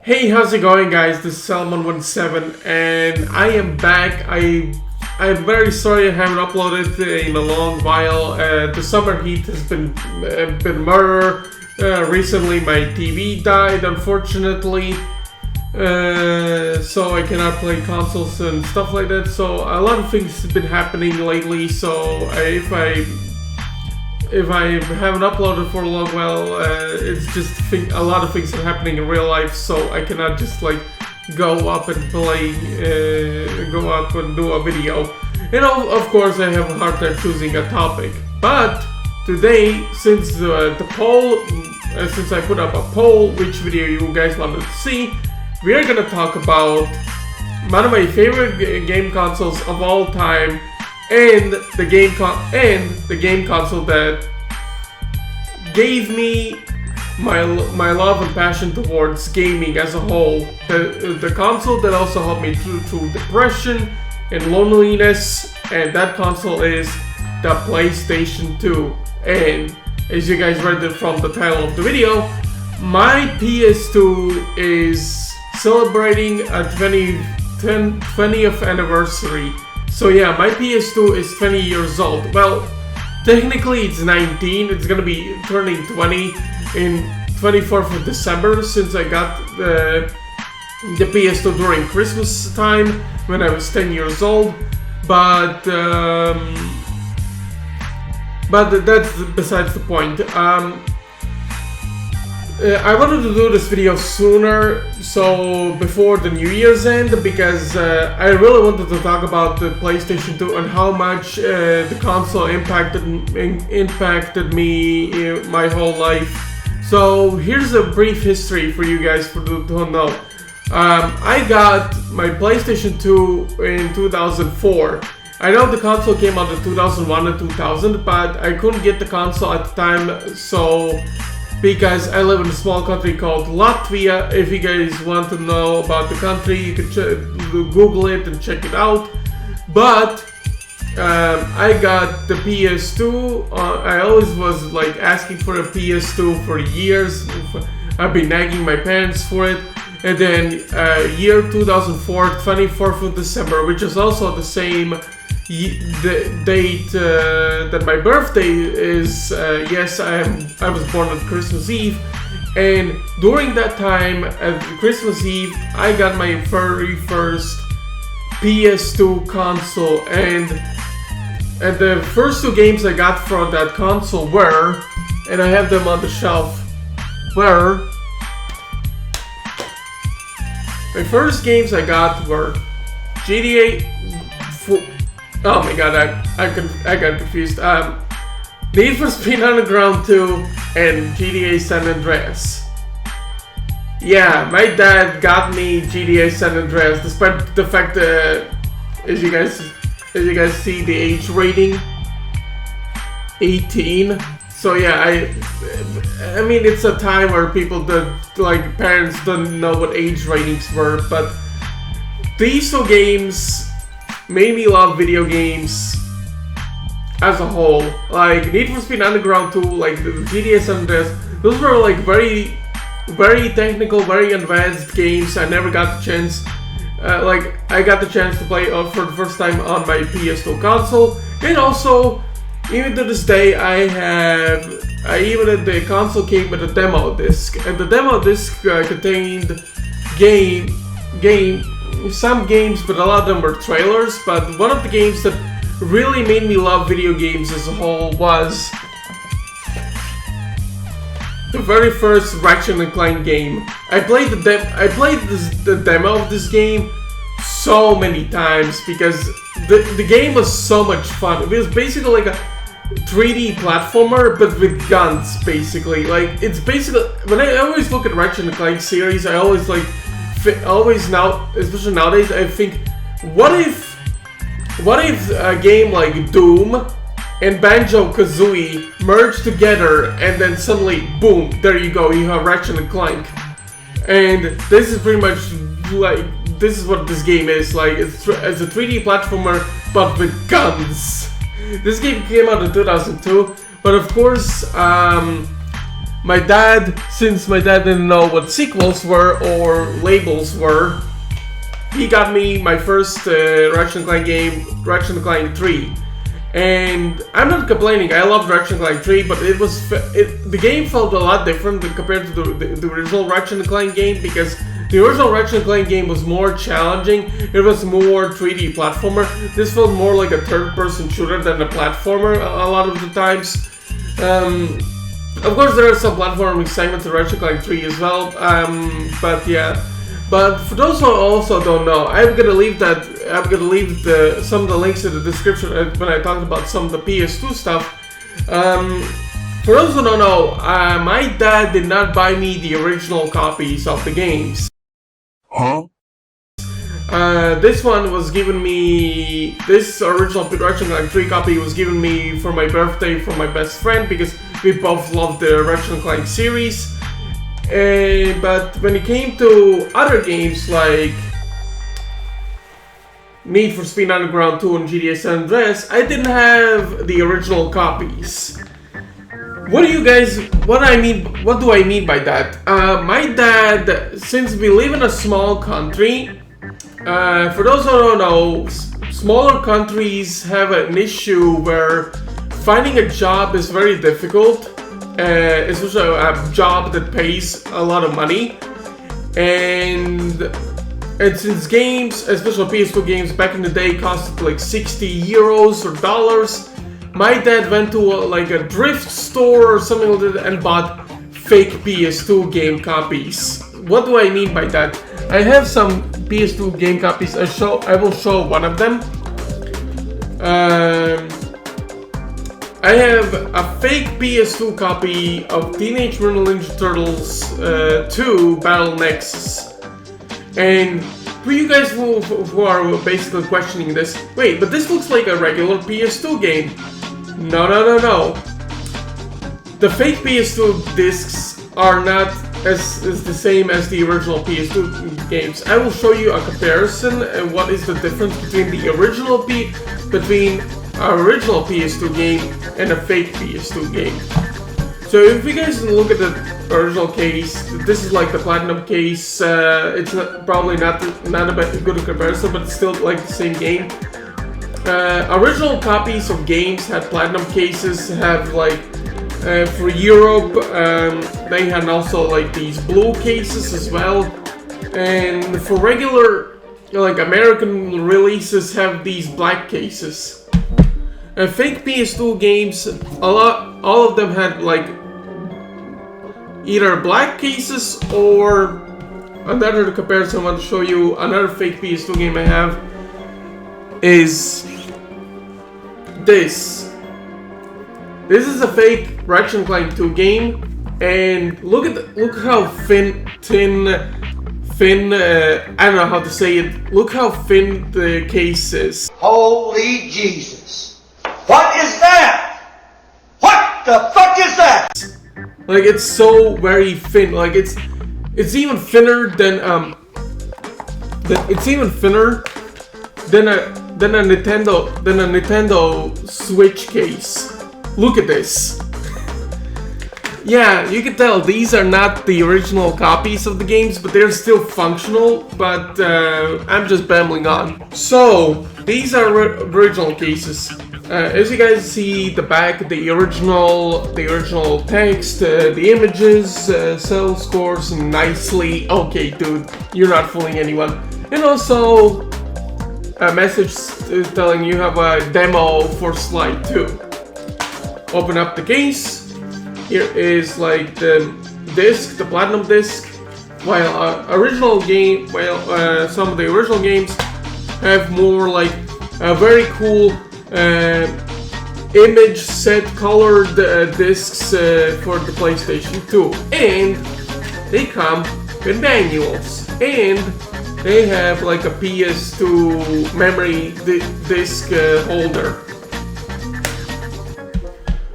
Hey, how's it going, guys? This is Salmon17 and I am back. I'm very sorry I haven't uploaded in a long while. The summer heat has been murder. Recently my TV died, unfortunately. So I cannot play consoles and stuff like that. So a lot of things have been happening lately. So if I haven't uploaded for a long while, it's just a lot of things are happening in real life, so I cannot just like go up and play, go up and do a video. And of course I have a hard time choosing a topic. But today, since since I put up a poll, which video you guys wanted to see, we are gonna talk about one of my favorite game consoles of all time, and the game console that gave me my love and passion towards gaming as a whole. The console that also helped me through depression and loneliness, and that console is the PlayStation 2. And as you guys read from the title of the video, my PS2 is celebrating a 20th anniversary. So yeah, my PS2 is 20 years old. Well, technically it's 19. It's gonna be turning 20 in 24th of December, since I got the PS2 during Christmas time when I was 10 years old. But that's besides the point. I wanted to do this video sooner, so before the New Year's end, because I really wanted to talk about the PlayStation 2 and how much the console impacted me my whole life. So here's a brief history for you guys to know. I got my PlayStation 2 in 2004. I know the console came out in 2001 and 2000, but I couldn't get the console at the time, so because I live in a small country called Latvia. If you guys want to know about the country, you can Google it and check it out. But I got the PS2. I always was like asking for a PS2 for years. I've been nagging my parents for it. And then year 2004, 24th of December, which is also the same date that my birthday is. Yes, I was born on Christmas Eve, and during that time at Christmas Eve I got my very first PS2 console, and the first two games I got from that console were, and I have them on the shelf, were my first games I got were GTA. Oh my god, I got confused. Need for Speed Underground 2 and GTA San Andreas. Yeah, my dad got me GTA San Andreas, despite the fact that, as you guys see the age rating, 18. So yeah, I mean it's a time where parents don't know what age ratings were, but these two games made me love video games as a whole. Like Need for Speed Underground 2, like the GTA San Andreas, those were like very, very technical, very advanced games. I never got the chance, I got the chance to play for the first time on my PS2 console. And also, even to this day, even the console came with a demo disc, and the demo disc contained some games, but a lot of them were trailers. But one of the games that really made me love video games as a whole was the very first Ratchet & Clank game. I played the demo of this game so many times because the game was so much fun. It was basically like a 3D platformer, but with guns, basically. Like, it's basically, when I always look at Ratchet & Clank series, I always now, especially nowadays, I think, what if a game like Doom and Banjo-Kazooie merge together, and then suddenly, boom, there you go, you have Ratchet & Clank. And this is pretty much like, this is what this game is. Like, it's a 3D platformer, but with guns. This game came out in 2002, but of course, my dad, since my dad didn't know what sequels were or labels were, he got me my first Ratchet & Clank game, Ratchet & Clank 3. And I'm not complaining, I love Ratchet & Clank 3, but the game felt a lot different compared to the original Ratchet & Clank game, because the original Ratchet & Clank game was more challenging, it was more 3D platformer. This felt more like a third-person shooter than a platformer a lot of the times. Of course, there are some platforming segments in Ratchet & Clank 3 as well, but yeah. But for those who also don't know, I'm gonna leave some of the links in the description when I talked about some of the PS2 stuff. For those who don't know, my dad did not buy me the original copies of the games. Huh? This one was given me. This original Ratchet & Clank 3 copy was given me for my birthday from my best friend, because we both loved the Ratchet & Clank series. But when it came to other games like Need for Speed Underground 2 and GTA San Andreas, I didn't have the original copies. What do I mean by that? My dad, since we live in a small country, for those who don't know, smaller countries have an issue where finding a job is very difficult. Especially a job that pays a lot of money, and since games, especially PS2 games back in the day, costed like 60 euros or dollars, my dad went to a thrift store or something like that and bought fake PS2 game copies. What do I mean by that? I have some PS2 game copies. I will show one of them. I have a fake PS2 copy of Teenage Mutant Ninja Turtles 2 Battle Nexus. And for you guys who are basically questioning this, wait, but this looks like a regular PS2 game. No. The fake PS2 discs are not as the same as the original PS2 games. I will show you a comparison and what is the difference between the original PS2 game and a fake PS2 game. So if you guys look at the original case, this is like the platinum case. It's probably not a good comparison, but it's still like the same game. Original copies of games had platinum cases, have for Europe, they had also like these blue cases as well. And for regular American releases have these black cases. Fake PS2 games, all of them had either black cases, or another comparison I want to show you. Another fake PS2 game I have is this. This is a fake Ratchet & Clank 2 game, and look how thin. I don't know how to say it. Look how thin the case is. Holy Jesus! What is that? What the fuck is that? It's so very thin. It's even thinner than a Nintendo Switch case. Look at this. Yeah, you can tell these are not the original copies of the games, but they're still functional, but I'm just babbling on. So, these are original cases. As you guys see, the back, the original text, the images, cell scores nicely. Okay, dude, you're not fooling anyone. And also, a message telling you have a demo for Slide 2. Open up the case. Here is the disc, the platinum disc. While some of the original games have more a very cool image set colored discs for the PlayStation 2, and they come with manuals, and they have a PS2 memory disc holder.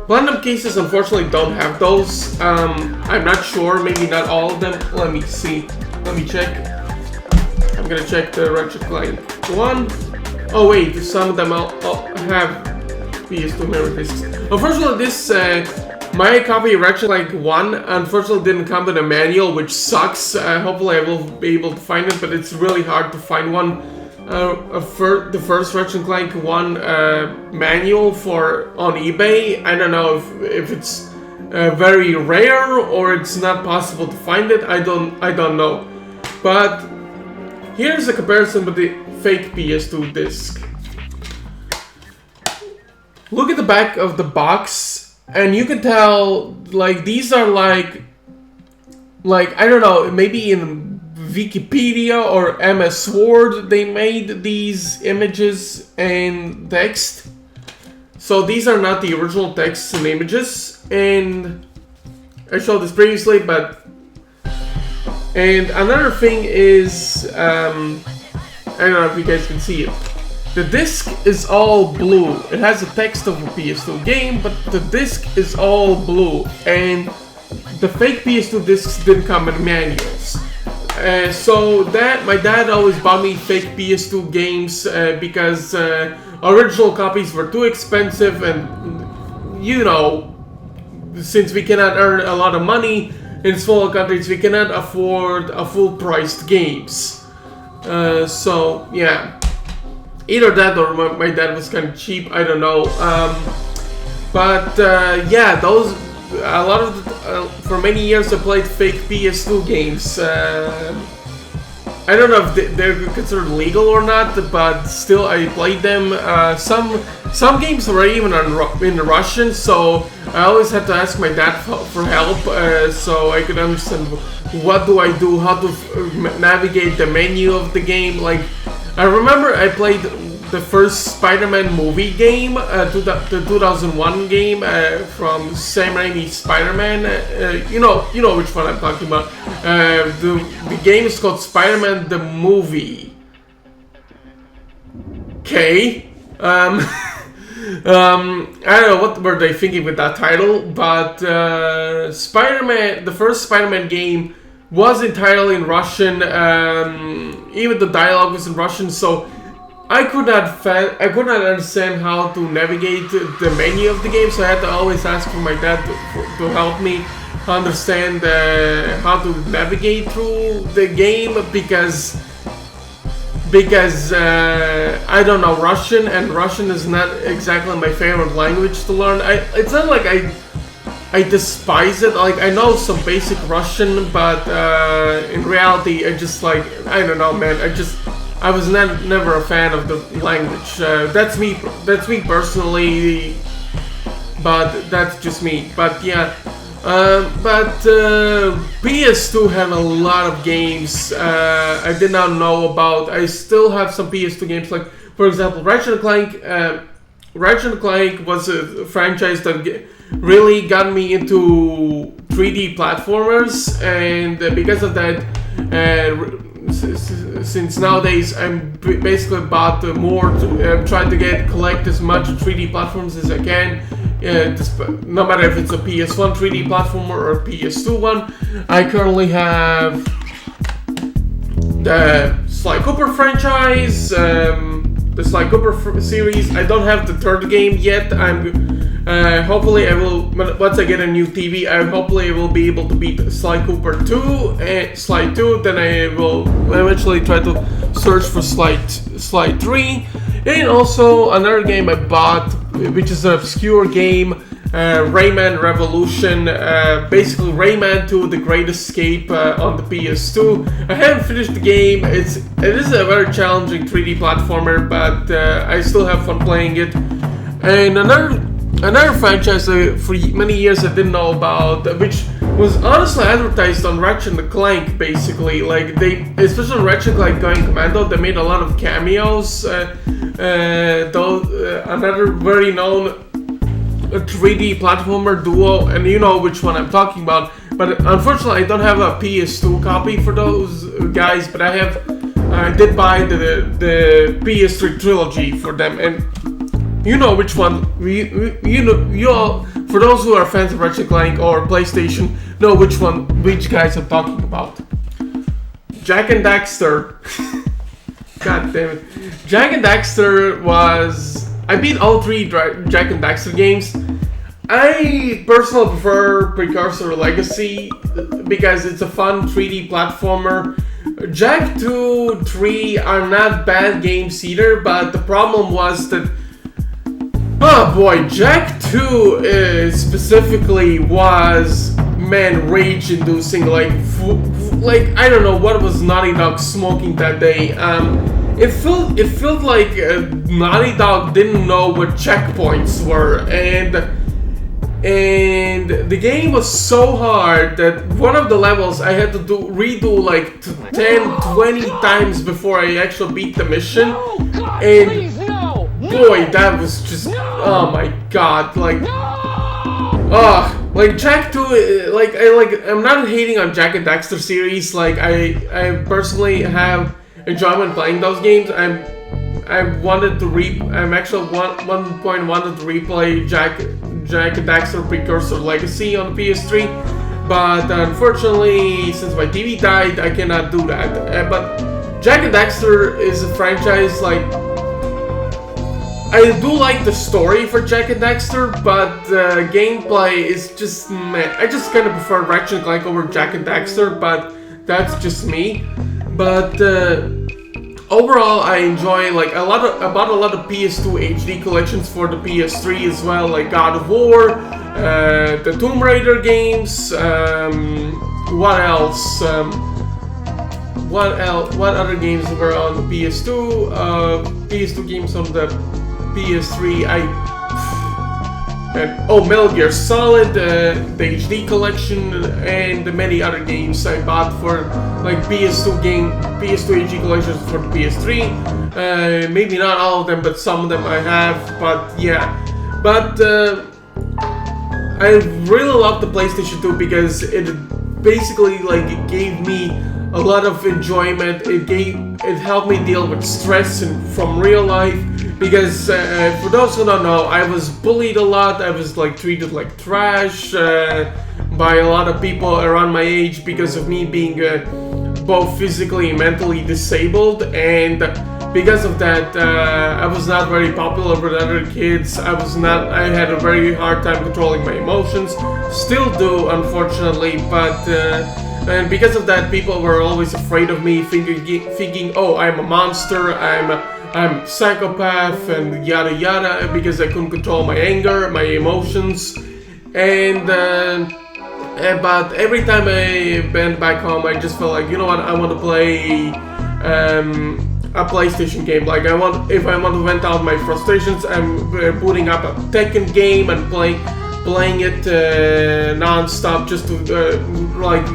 Platinum cases unfortunately don't have those. I'm not sure, maybe not all of them. Let me see. Let me check. I'm gonna check the Ratchet & Clank 1. Oh wait, some of them have PS2 memory discs. Unfortunately, this My copy of Ratchet and Clank 1 unfortunately didn't come with a manual, which sucks. Hopefully I will be able to find it, but it's really hard to find one. The first Ratchet and Clank 1 manual on eBay. I don't know if it's very rare or it's not possible to find it. I don't know. But here's a comparison with the fake PS2 disc. Look at the back of the box, and you can tell, like, these are like I don't know, maybe in Wikipedia or MS Word they made these images and text. So these are not the original texts and images, and I showed this previously, and another thing is, I don't know if you guys can see it. The disc is all blue. It has the text of a PS2 game, but the disc is all blue, and the fake PS2 discs didn't come in manuals. So my dad always bought me fake PS2 games because original copies were too expensive, and you know, since we cannot earn a lot of money in smaller countries, we cannot afford a full-priced games. So yeah. Either that or my dad was kind of cheap, I don't know. Yeah, a lot of for many years I played fake PS2 games. I don't know if they're considered legal or not, but still I played them. Some games were even in Russian, so I always had to ask my dad for help, so I could understand what do I do, how to navigate the menu of the game. Like, I remember I played the first Spider-Man movie game, the 2001 game from Sam Raimi's Spider-Man. You know which one I'm talking about. The game is called Spider-Man the Movie. Okay. I don't know what were they thinking with that title, but Spider-Man, the first Spider-Man game was entirely in Russian. Even the dialogue was in Russian, so I could not understand how to navigate the menu of the game. So I had to always ask for my dad to help me understand how to navigate through the game because I don't know Russian, and Russian is not exactly my favorite language to learn. It's not like I despise it. Like, I know some basic Russian, but in reality, I just, like, I don't know, man. I was never a fan of the language. That's me personally, but that's just me. But yeah, PS2 had a lot of games I did not know about. I still have some PS2 games, like, for example, Ratchet and Clank. Ratchet and Clank was a franchise that really got me into 3D platformers, and because of that, since nowadays I'm basically about more trying to collect as much 3D platforms as I can, no matter if it's a PS1 3D platformer or a PS2 one. I currently have the Sly Cooper franchise, the Sly Cooper series. I don't have the third game yet. Hopefully I will, once I get a new TV, I hopefully will be able to beat Sly Cooper 2 and Sly 2, then I will eventually try to search for Sly 3, and also another game I bought, which is an obscure game, Rayman Revolution, basically Rayman 2, The Great Escape on the PS2. I haven't finished the game. It is a very challenging 3D platformer, but I still have fun playing it. And another franchise for many years I didn't know about, which was honestly advertised on Ratchet and Clank, basically. Like, especially on Ratchet and Clank Going Commando, they made a lot of cameos. Another very known 3D platformer duo, and you know which one I'm talking about. But unfortunately, I don't have a PS2 copy for those guys, but I did buy the PS3 trilogy for them, and you know which one. You all, for those who are fans of Ratchet & Clank or PlayStation, know which guys I'm talking about. Jak and Daxter. God damn it. Jak and Daxter was... I beat all three Jak and Daxter games. I personally prefer Precursor Legacy because it's a fun 3D platformer. Jak 2, 3 are not bad games either, but the problem was that, oh boy, Jak 2 specifically was, man, rage-inducing. Like I don't know what was Naughty Dog smoking that day. It felt like Naughty Dog didn't know what checkpoints were, and the game was so hard that one of the levels I had to redo like 10, 20 times before I actually beat the mission. And boy, that was just, oh my god, like, like Jak 2, I'm not hating on Jak and Daxter series. Like I personally have enjoyment playing those games. I'm actually one point wanted to replay Jak and Daxter Precursor Legacy on the PS3, but unfortunately, since my TV died, I cannot do that. But Jak and Daxter is a franchise, like, I do like the story for Jak and Daxter, but the gameplay is just meh. I just kind of prefer Ratchet and Clank over Jak and Daxter, but that's just me. But overall, I enjoy like I bought a lot of PS2 HD collections for the PS3 as well, like God of War, the Tomb Raider games. What else? What other games were on the PS2? PS2 games on the PS3. Metal Gear Solid, the HD collection, and the many other games I bought for like PS2 HD collections for the PS3. Maybe not all of them, but some of them I have. But yeah, I really love the PlayStation 2 because it basically like it gave me a lot of enjoyment. It helped me deal with stress from real life. Because for those who don't know, I was bullied a lot. I was like treated like trash by a lot of people around my age because of me being both physically and mentally disabled. And because of that, I was not very popular with other kids. I had a very hard time controlling my emotions. Still do, unfortunately. But and because of that, people were always afraid of me, thinking, oh, I'm a monster. I'm a psychopath and yada yada, because I couldn't control my anger, my emotions, and but every time I went back home, I just felt like, you know what, I want to play a PlayStation game. Like if I want to vent out my frustrations, I'm booting up a Tekken game and playing it non-stop just to like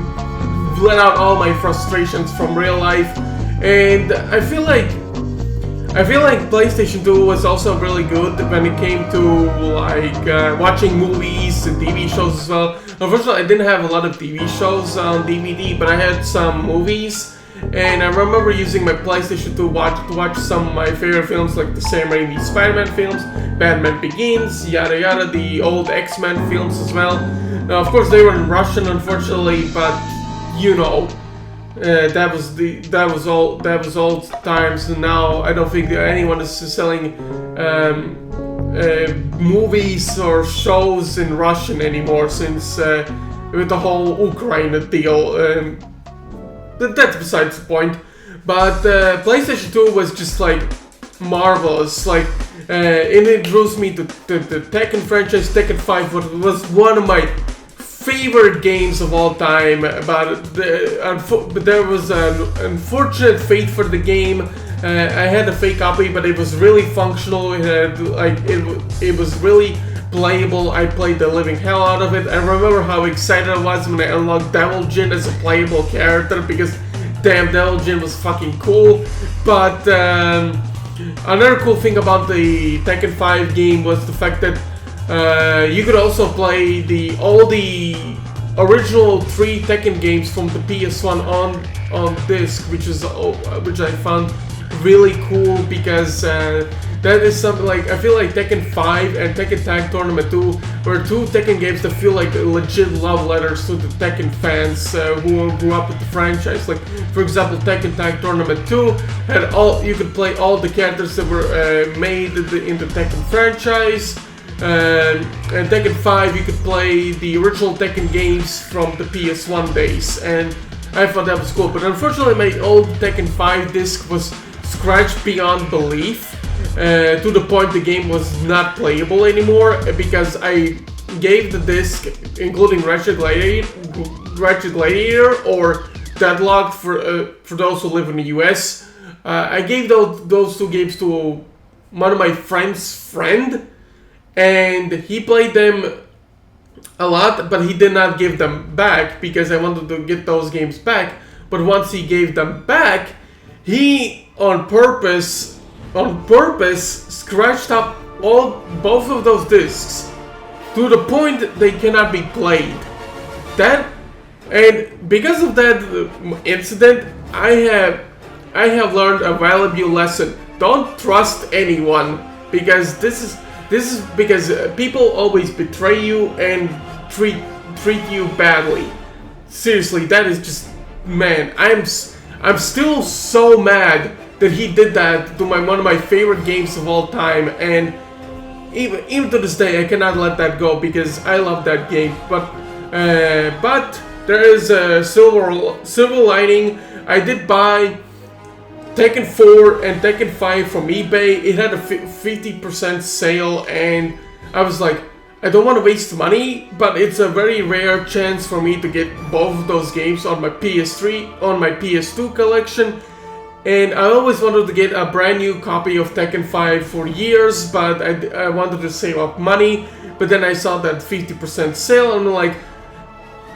let out all my frustrations from real life. And I feel like PlayStation 2 was also really good when it came to like watching movies and TV shows as well. Unfortunately, I didn't have a lot of TV shows on DVD, but I had some movies, and I remember using my PlayStation 2 to watch some of my favorite films, like the Sam Raimi Spider-Man films, Batman Begins, yada yada, the old X-Men films as well. Now, of course, they were in Russian, unfortunately, but you know. That was old times, and now I don't think that anyone is selling movies or shows in Russian anymore, since with the whole Ukraine deal. That's besides the point. But PlayStation 2 was just like marvelous. Like it introduced me to the Tekken franchise. Tekken 5 was one of my favorite games of all time, but there was an unfortunate fate for the game. I had a fake copy, but it was really functional. It had, like it was really playable. I played the living hell out of it. I remember how excited I was when I unlocked Devil Jin as a playable character, because damn, Devil Jin was fucking cool. But another cool thing about the Tekken 5 game was the fact that you could also play all the original 3 Tekken games from the PS1 on disc, which I found really cool, because that is something like, I feel like Tekken 5 and Tekken Tag Tournament 2 were 2 Tekken games that feel like legit love letters to the Tekken fans who grew up with the franchise. Like, for example, Tekken Tag Tournament 2 had you could play all the characters that were made in the Tekken franchise. and Tekken 5 you could play the original Tekken games from the PS1 days, and I thought that was cool. But unfortunately my old Tekken 5 disc was scratched beyond belief, to the point the game was not playable anymore, because I gave the disc, including Ratchet Gladiator or Deadlocked for those who live in the US. I gave those two games to one of my friend's friend, and he played them a lot, but he did not give them back because I wanted to get those games back. But once he gave them back, he on purpose scratched up both of those discs to the point they cannot be played. And because of that incident, I have learned a valuable lesson. Don't trust anyone, because this is because people always betray you and treat you badly. Seriously, that is just, man, I'm still so mad that he did that to one of my favorite games of all time, and even to this day I cannot let that go because I love that game. But there is a silver lining. I did buy Tekken 4 and Tekken 5 from eBay. It had a 50% sale, and I was like, I don't want to waste money, but it's a very rare chance for me to get both of those games on my PS3, on my PS2 collection. And I always wanted to get a brand new copy of Tekken 5 for years, but I wanted to save up money. But then I saw that 50% sale, and I'm like,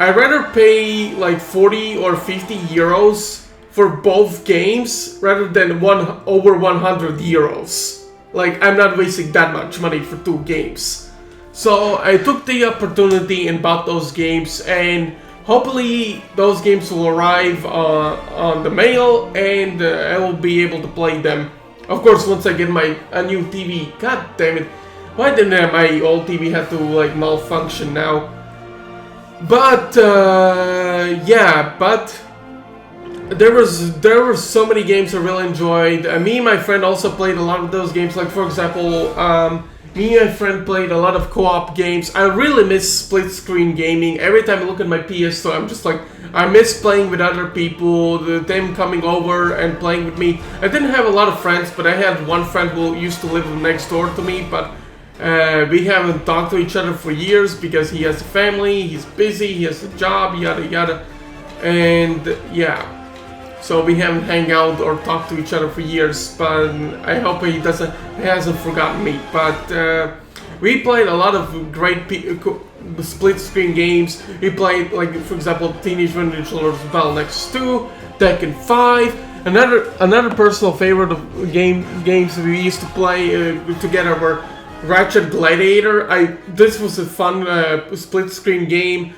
I'd rather pay like 40 or 50 euros for both games rather than over 100 euros. Like, I'm not wasting that much money for two games. So I took the opportunity and bought those games, and hopefully those games will arrive on the mail, and I will be able to play them. Of course, once I get a new TV. God damn it! Why didn't my old TV have to like malfunction now? But yeah, but there were so many games I really enjoyed. Me and my friend also played a lot of those games. Like, for example, me and my friend played a lot of co-op games. I really miss split-screen gaming. Every time I look at my PS2, I'm just like, I miss playing with other people, them coming over and playing with me. I didn't have a lot of friends, but I had one friend who used to live next door to me, but we haven't talked to each other for years because he has a family, he's busy, he has a job, yada yada. And yeah. So we haven't hung out or talked to each other for years, but I hope he hasn't forgotten me. But we played a lot of great split-screen games. We played, like, for example, Teenage Mutant Ninja Turtles Battle X 2, Tekken 5. Another personal favorite of games we used to play together were Ratchet Gladiator. This was a fun split-screen game.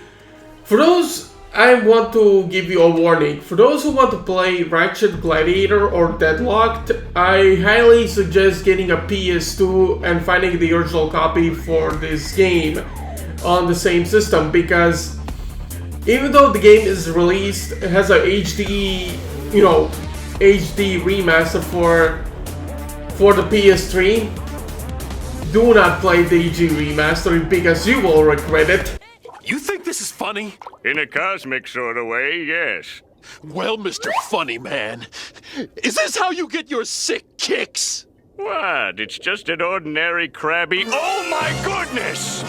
For those, I want to give you a warning. For those who want to play Ratchet Gladiator or Deadlocked, I highly suggest getting a PS2 and finding the original copy for this game on the same system, because even though the game is released, it has a HD remaster for the PS3. Do not play the HD remaster because you will regret it. You think this is funny? In a cosmic sort of way, yes. Well, Mr. Funny Man, is this how you get your sick kicks? What? It's just an ordinary crabby... Oh my goodness!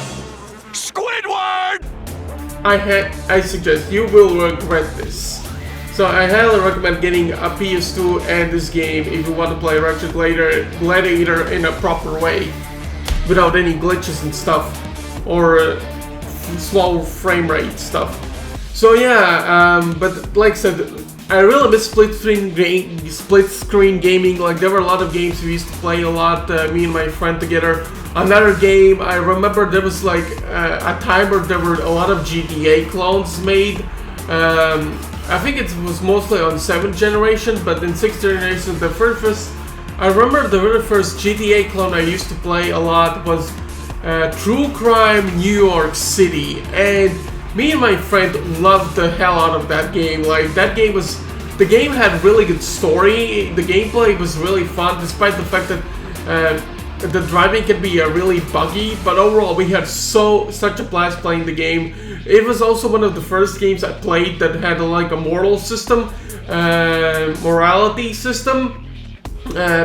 Squidward! I suggest you will regret this. So I highly recommend getting a PS2 and this game if you want to play Ratchet Gladiator in a proper way, without any glitches and stuff, or slow frame rate stuff. So yeah, but like I said, I really miss split screen gaming. Like, there were a lot of games we used to play a lot, me and my friend together. Another game, I remember there was like a time where there were a lot of GTA clones made. I think it was mostly on 7th generation, but in 6th generation, I remember the very first GTA clone I used to play a lot was True Crime New York City, and me and my friend loved the hell out of that game. Like, the game had really good story, the gameplay was really fun, despite the fact that the driving can be really buggy, but overall we had such a blast playing the game. It was also one of the first games I played that had like a morality system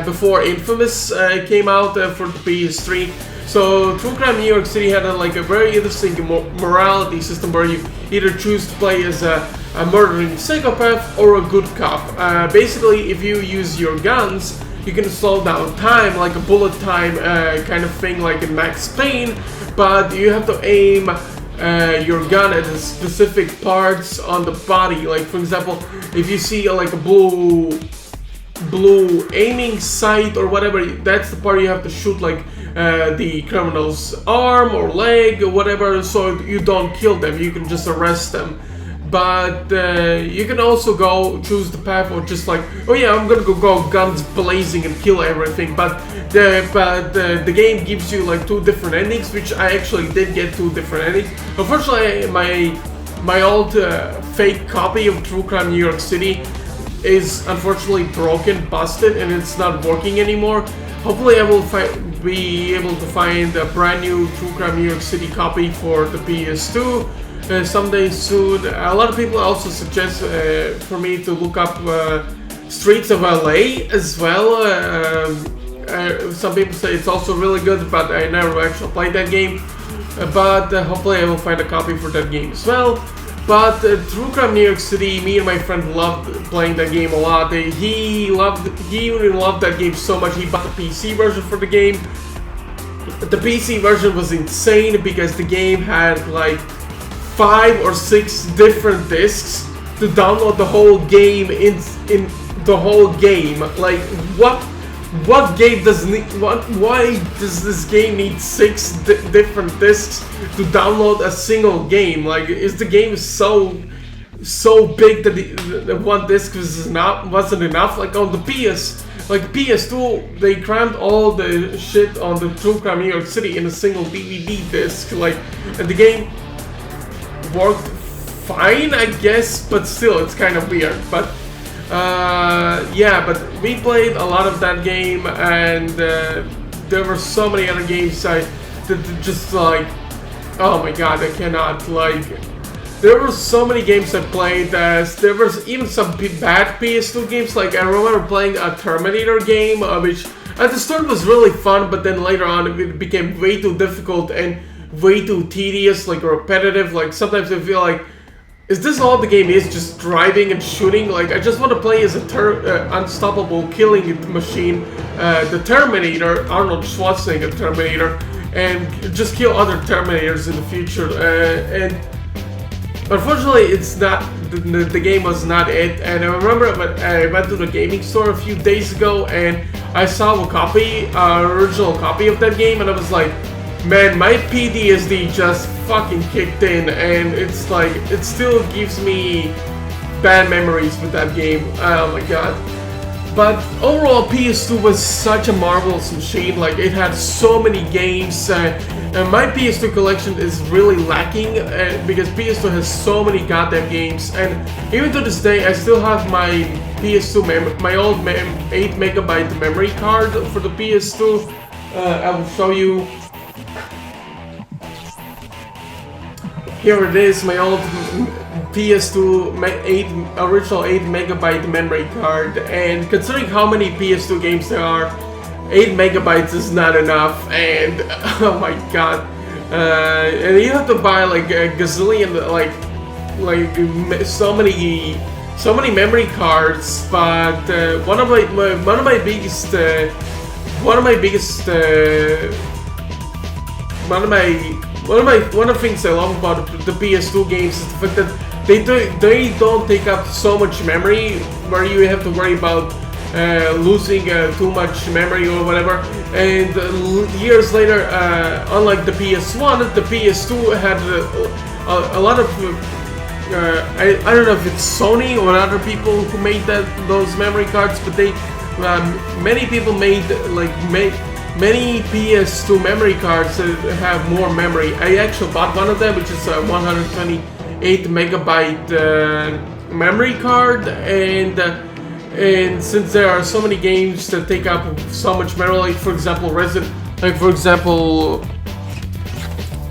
before Infamous came out for the PS3. So True Crime New York City had a very interesting morality system where you either choose to play as a murdering psychopath or a good cop. Basically, if you use your guns, you can slow down time, like a bullet time kind of thing, like in Max Payne, but you have to aim your gun at specific parts on the body. Like, for example, if you see like a blue aiming sight or whatever, that's the part you have to shoot, like the criminal's arm or leg or whatever, so you don't kill them, you can just arrest them. But you can also choose the path of just like, oh yeah, I'm gonna go guns blazing and kill everything. But the game gives you like 2 different endings, which I actually did get 2 different endings. Unfortunately, my old fake copy of True Crime New York City is unfortunately broken, busted, and it's not working anymore. Hopefully I will be able to find a brand new True Crime New York City copy for the PS2 someday soon. A lot of people also suggest for me to look up Streets of LA as well. Some people say it's also really good, but I never actually played that game. But hopefully I will find a copy for that game as well. But True Crime New York City, me and my friend loved playing that game a lot. He even loved that game so much he bought the PC version for the game. The PC version was insane because the game had like 5 or 6 different discs to download the whole game in the whole game. Like, what game why does this game need 6 different discs to download a single game? Like, is the game so big that the one disc wasn't enough? Like on the PS2, they crammed all the shit on the True Crime New York City in a single DVD disc. Like, and the game worked fine, I guess, but still, it's kind of weird. But yeah, but we played a lot of that game, and there were so many other games that just like, oh my god, I cannot, like, there were so many games I played. There was even some bad PS2 games. Like, I remember playing a Terminator game, which at the start was really fun, but then later on it became way too difficult and way too tedious, like repetitive. Like, sometimes I feel like, is this all the game is? Just driving and shooting? Like, I just want to play as a unstoppable killing machine, the Terminator, Arnold Schwarzenegger Terminator, and just kill other Terminators in the future. And unfortunately, it's not. The game was not it. And I remember I went to the gaming store a few days ago, and I saw a copy, original copy of that game, and I was like, man, my PTSD just fucking kicked in, and it's like, it still gives me bad memories with that game. Oh my god. But overall, PS2 was such a marvelous machine. Like, it had so many games, and my PS2 collection is really lacking because PS2 has so many goddamn games. And even to this day, I still have my PS2 my old 8 megabyte memory card for the PS2. I will show you. Here it is, my old PS2 original 8 megabyte memory card, and considering how many PS2 games there are, 8 megabytes is not enough, and oh my god, and you have to buy like a gazillion, like so many memory cards. But one of the things I love about the PS2 games is the fact that they don't take up so much memory, where you have to worry about losing too much memory or whatever. And years later, unlike the PS1, the PS2 had a lot of I don't know if it's Sony or other people who made those memory cards, but many people made many PS2 memory cards that have more memory. I actually bought one of them, which is a 128 megabyte memory card, and since there are so many games that take up so much memory, like for example Like for example,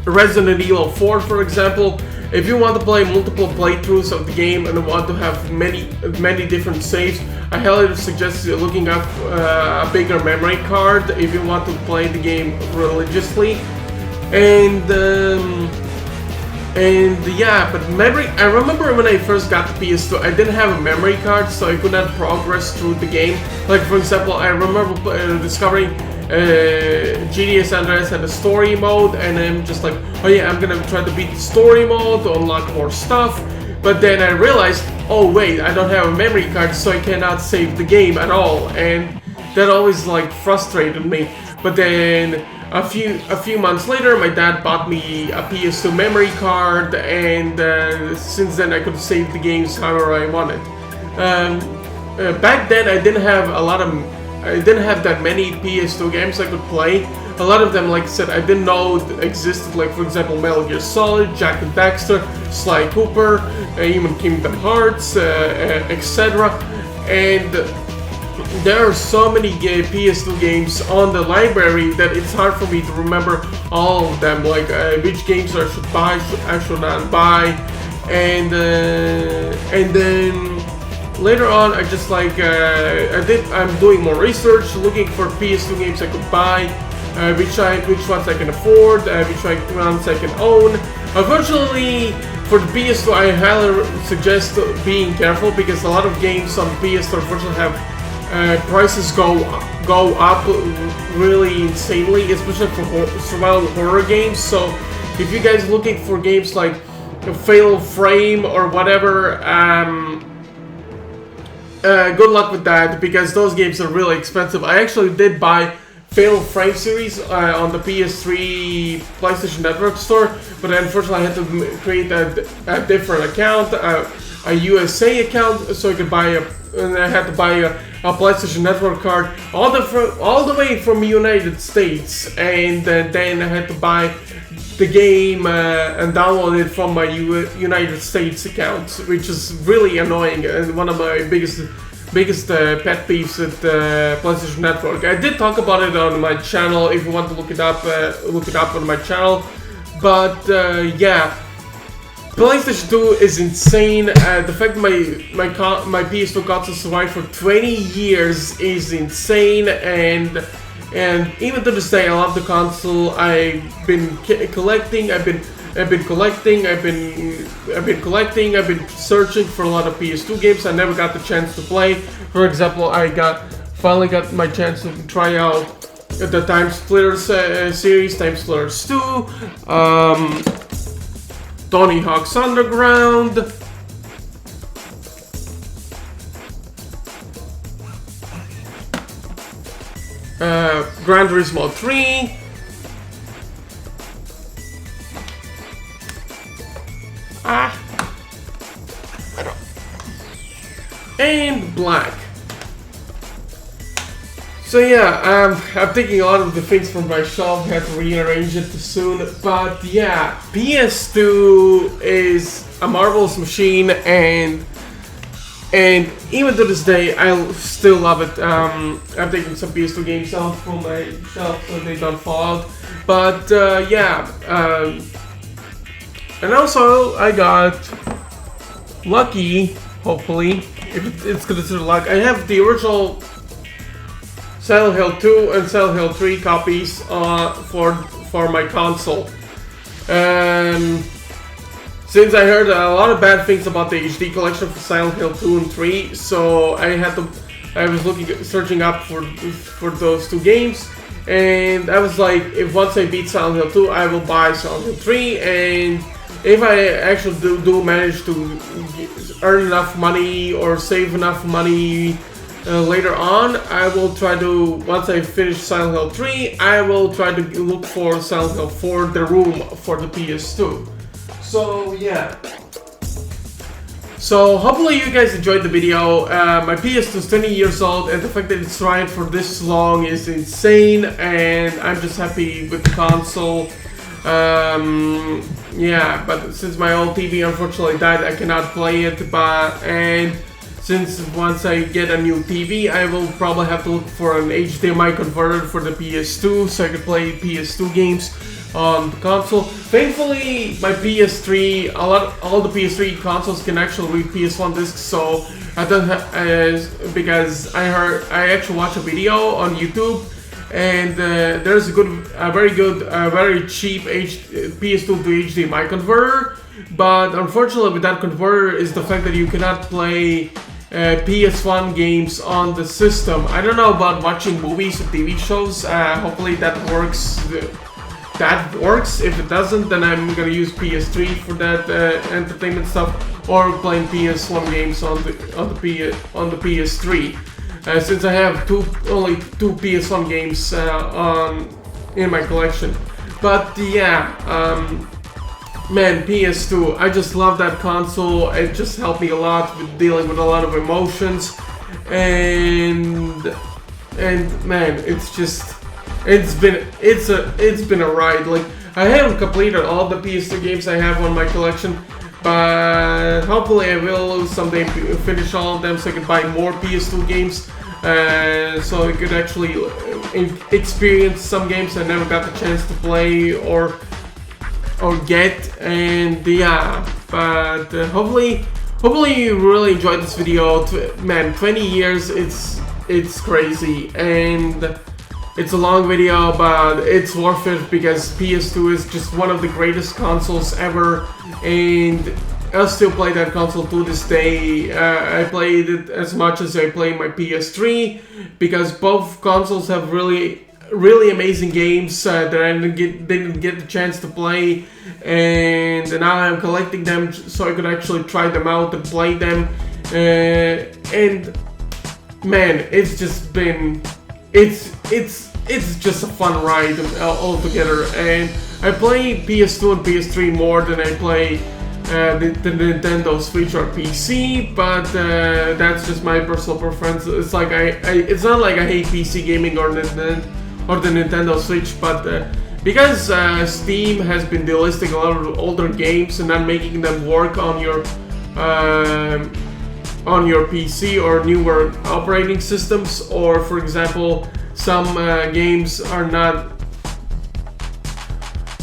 Resident Evil 4, for example. If you want to play multiple playthroughs of the game and want to have many different saves, I highly suggest you looking up a bigger memory card if you want to play the game religiously. And yeah, but memory. I remember when I first got the PS2, I didn't have a memory card, so I could not progress through the game. Like for example, I remember discovering GTA San Andreas had a story mode, and I'm just like, oh yeah, I'm gonna try to beat the story mode to unlock more stuff. But then I realized, oh wait, I don't have a memory card, so I cannot save the game at all, and that always like frustrated me. But then a few months later, my dad bought me a PS2 memory card, and since then I could save the games however I wanted. Back then I didn't have that many PS2 games I could play. A lot of them, like I said, I didn't know existed, like for example Metal Gear Solid, Jak and Daxter, Sly Cooper, even Kingdom Hearts, etc. And there are so many PS2 games on the library that it's hard for me to remember all of them, like which games I should buy, I should not buy, and then later on, I just like I'm doing more research, looking for PS2 games I could buy, which ones I can afford, which ones I can own. Unfortunately, for the PS2, I highly suggest being careful because a lot of games on PS2 unfortunately have prices go up really insanely, especially for survival horror games. So, if you guys are looking for games like Fatal Frame or whatever, good luck with that because those games are really expensive. I actually did buy Fatal Frame series on the PS3 PlayStation Network store, but unfortunately I had to create a different account, a USA account, so I could buy and I had to buy a PlayStation Network card all the way from the United States, and then I had to buy the game and download it from my United States account, which is really annoying and one of my biggest pet peeves with PlayStation Network. I did talk about it on my channel. If you want to look it up on my channel. But yeah, PlayStation 2 is insane. The fact that my PS2 console survived for 20 years is insane, and even to this day, I love the console. I've been collecting. I've been searching for a lot of PS2 games I never got the chance to play. For example, I finally got my chance to try out the Time Splitters series, Time Splitters 2, Tony Hawk's Underground, Gran Turismo 3, and Black. So yeah, I'm taking a lot of the things from my shelf, had to rearrange it soon, but yeah, PS2 is a marvelous machine, and even to this day, I still love it. I'm taking some PS2 games out from my shelf so they don't fall out, but yeah, and also I got lucky, hopefully, if it's considered luck. I have the original Silent Hill 2 and Silent Hill 3 copies for my console. Since I heard a lot of bad things about the HD collection for Silent Hill 2 and 3, so I was searching up for those two games, and I was like, if once I beat Silent Hill 2, I will buy Silent Hill 3, and if I actually do manage to earn enough money or save enough money later on, I will try to, once I finish Silent Hill 3, I will try to look for Silent Hill 4, The Room, for the PS2. So yeah. So hopefully you guys enjoyed the video. My PS2 is 20 years old, and the fact that it's running for this long is insane, and I'm just happy with the console. Yeah, but since my old TV unfortunately died, I cannot play it, and since once I get a new TV, I will probably have to look for an HDMI converter for the PS2 so I can play PS2 games on the console. Thankfully, my PS3, all the PS3 consoles can actually read PS1 discs, so I don't have, because I actually watched a video on YouTube, and there's a very cheap PS2 to HDMI converter. But unfortunately, with that converter is the fact that you cannot play PS1 games on the system. I don't know about watching movies or TV shows. Hopefully that works. If it doesn't, then I'm gonna use PS3 for that entertainment stuff, or playing PS1 games on the PS3. Since I have only two PS1 games in my collection. But yeah, man, PS2, I just love that console. It just helped me a lot with dealing with a lot of emotions, and man, it's been a ride. Like, I haven't completed all the PS2 games I have on my collection, but hopefully I will someday finish all of them so I can buy more PS2 games, so I could actually experience some games I never got the chance to play or get. And yeah, but hopefully you really enjoyed this video. Man, 20 years, it's crazy, and it's a long video, but it's worth it because PS2 is just one of the greatest consoles ever, and I still play that console to this day. I played it as much as I play my PS3 because both consoles have really amazing games that I didn't get the chance to play, and now I'm collecting them so I could actually try them out and play them. And man, it's just been it's just a fun ride altogether. And I play PS2 and PS3 more than I play the Nintendo Switch or PC, but that's just my personal preference. It's like it's not like I hate PC gaming or the Nintendo Switch, but because Steam has been delisting a lot of older games and not making them work on your PC or newer operating systems, or for example, some games are not,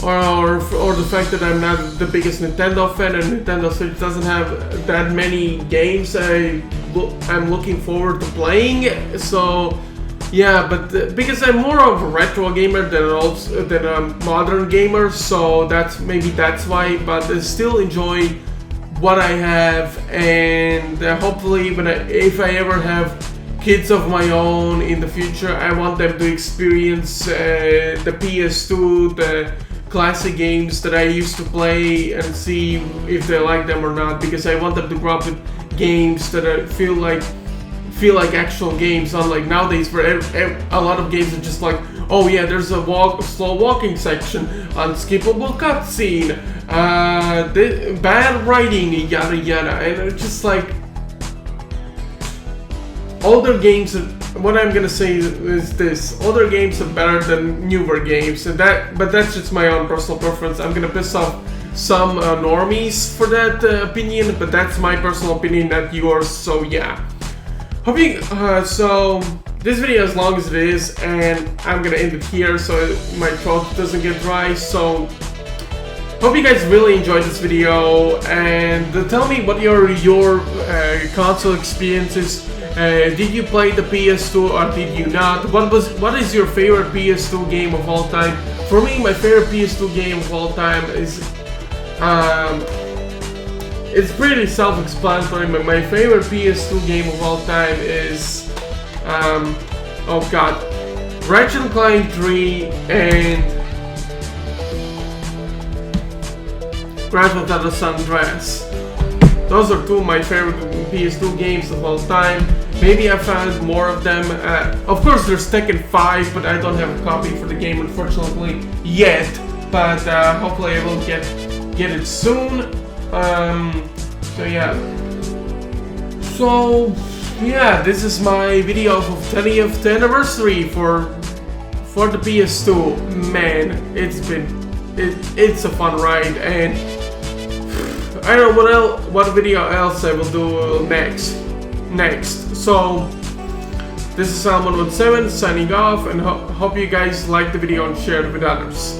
or the fact that I'm not the biggest Nintendo fan and Nintendo Switch doesn't have that many games I'm looking forward to playing. So yeah, but because I'm more of a retro gamer than a modern gamer, so that's why. But I still enjoy what I have, and hopefully if I ever have kids of my own in the future, I want them to experience the PS2, the classic games that I used to play, and see if they like them or not, because I want them to grow up with games that feel like actual games, unlike nowadays where a lot of games are just like, oh yeah, there's a slow walking section, unskippable cutscene, bad writing, yada yada, and it's just like older games. What I'm gonna say is this: older games are better than newer games, but that's just my own personal preference. I'm gonna piss off some normies for that opinion, but that's my personal opinion, not yours. So yeah. So this video, as long as it is, and I'm gonna end it here so my throat doesn't get dry. So hope you guys really enjoyed this video, and tell me what your console experiences. Did you play the PS2 or did you not? What is your favorite PS2 game of all time? For me, my favorite PS2 game of all time is it's pretty self-explanatory, but my favorite PS2 game of all time is, oh god, Ratchet & Clank 3 and Grand Theft Auto San Andreas. Those are two of my favorite PS2 games of all time. Maybe I found more of them. Of course, there's Tekken 5, but I don't have a copy for the game, unfortunately, yet. But hopefully I will get it soon. So yeah, this is my video of 20th anniversary for the PS2. Man, it's a fun ride, and I don't know what video else I will do next. next. So this is Salmon17 signing off, and hope you guys liked the video and shared it with others.